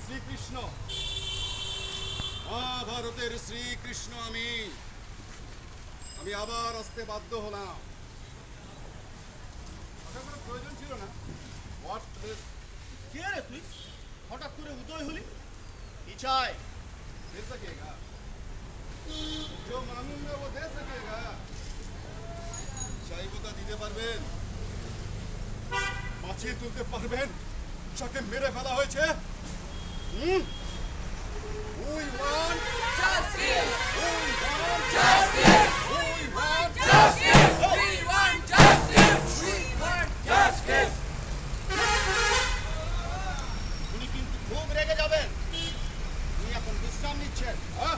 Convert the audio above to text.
শ্রীকৃষ্ণ, মহাভারতের শ্রীকৃষ্ণ। আমি আবার আসতে বাধ্য হলাম। কোনো প্রয়োজন ছিল না। কে রে তুই? হঠাৎ করে উদয় হলি, কি চাই? दे सकेगा जो मांगूंगा वो दे सकेगा। চাইবোতা দিতে পারবেন? বাঁচিয়ে তুলতে পারবেন যাকে মেরে ফেলা হয়েছে? We want Justice! we want Justice! we want Justice! We want justice! We want justice! উনি কিন্তু খুব রেগে যাবেন। উনি এখন বিশ্রাম নিচ্ছেন। হ্যাঁ